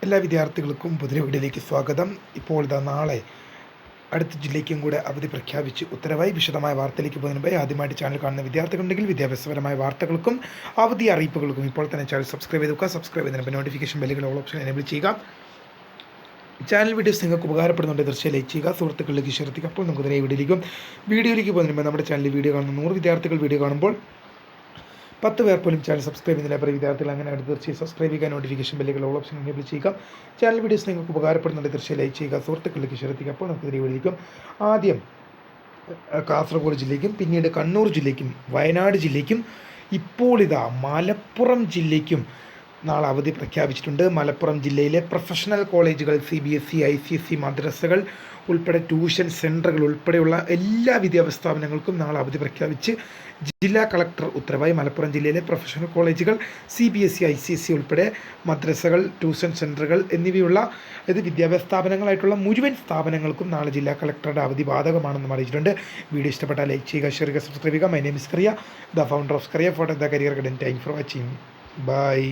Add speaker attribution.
Speaker 1: എല്ലാ വിദ്യാർത്ഥികൾക്കും പുതിയ വീഡിയോയിലേക്ക് സ്വാഗതം. ഇപ്പോൾ ഇതാ നാളെ അടുത്ത ജില്ലയ്ക്കും കൂടെ അവധി പ്രഖ്യാപിച്ച് ഉത്തരവായി. വിശദമായ വാർത്തയിലേക്ക് പോകുന്നതിന് മുമ്പ് ആദ്യമായിട്ട് ചാനൽ കാണുന്ന വിദ്യാർത്ഥികളുണ്ടെങ്കിൽ വിദ്യാഭ്യാസപരമായ വാർത്തകൾക്കും അവധി അറിയിപ്പുകൾക്കും ഇപ്പോൾ തന്നെ ചാനൽ സബ്സ്ക്രൈബ് ചെയ്ത് വെക്കുക. സബ്സ്ക്രൈബ് ചെയ്തതിന് നോട്ടിഫിക്കേഷൻ ബെല്ലുകൾ ഓൾ ഓപ്ഷൻ എനേബിൾ ചെയ്യുക. ചാനൽ വീഡിയോസ് നിങ്ങൾക്ക് ഉപകാരപ്പെടുന്നുണ്ട് തീർച്ചയായും ലൈക്ക് ചെയ്യുക, സുഹൃത്തുക്കളിലേക്ക് ഷെയർ ചെയ്യുക. അപ്പോൾ നമുക്ക് നേരെ വീഡിയോയിലേക്ക് പോകുന്നതിന് മുമ്പ് നമ്മുടെ ചാനലിൽ വീഡിയോ കാണുന്ന 100 വിദ്യാർത്ഥികൾ വീഡിയോ കാണുമ്പോൾ 10 പേർ പോലും ചാനൽ സബ്സ്ക്രൈബ് ചെയ്യുന്നില്ല. അപ്പോൾ വിദ്യാർത്ഥികൾ അങ്ങനെ തീർച്ചയായും സബ്സ്ക്രൈബ് ചെയ്യുക, നോട്ടിഫിക്കേഷൻ ബെല്ലുകൾ ഓൾ ഓപ്ഷൻ എനേബിൾ ചെയ്യുക. ചാനൽ വീഡിയോസ് നിങ്ങൾക്ക് ഉപകാരപ്പെടുന്നുണ്ട് തീർച്ചയായും ലൈക്ക് ചെയ്യുക, സുഹൃത്തുക്കളിലേക്ക് ഷെയർ ചെയ്യുക. അപ്പോൾ നമുക്ക് തിരികെ ആദ്യം കാസർഗോഡ് ജില്ലയ്ക്കും പിന്നീട് കണ്ണൂർ ജില്ലയ്ക്കും വയനാട് ജില്ലയ്ക്കും ഇപ്പോൾ ഇതാ മലപ്പുറം ജില്ലയ്ക്കും നാളെ അവധി പ്രഖ്യാപിച്ചിട്ടുണ്ട്. മലപ്പുറം ജില്ലയിലെ പ്രൊഫഷണൽ കോളേജുകൾ, CBSE, ICSE മദ്രസകൾ ഉൾപ്പെടെ ട്യൂഷൻ സെൻ്ററുകൾ ഉൾപ്പെടെയുള്ള എല്ലാ വിദ്യാഭ്യാസ സ്ഥാപനങ്ങൾക്കും നാളെ അവധി പ്രഖ്യാപിച്ച് ജില്ലാ കളക്ടർ ഉത്തരവായി. മലപ്പുറം ജില്ലയിലെ പ്രൊഫഷണൽ കോളേജുകൾ, CBSE, ICSE ഉൾപ്പെടെ മദ്രസകൾ, ട്യൂഷൻ സെൻ്ററുകൾ എന്നിവയുള്ള വിദ്യാഭ്യാസ സ്ഥാപനങ്ങളായിട്ടുള്ള മുഴുവൻ സ്ഥാപനങ്ങൾക്കും നാളെ ജില്ലാ കളക്ടറുടെ അവധി ബാധകമാണെന്നും അറിയിച്ചിട്ടുണ്ട്. വീഡിയോ ഇഷ്ടപ്പെട്ടാൽ ലൈക്ക് ചെയ്യുക, ഷെയർ ചെയ്യുക, സബ്സ്ക്രൈബ് ചെയ്യുക. My name is Kariya, the founder of Kariya for the career guidance. Thank you for watching. By.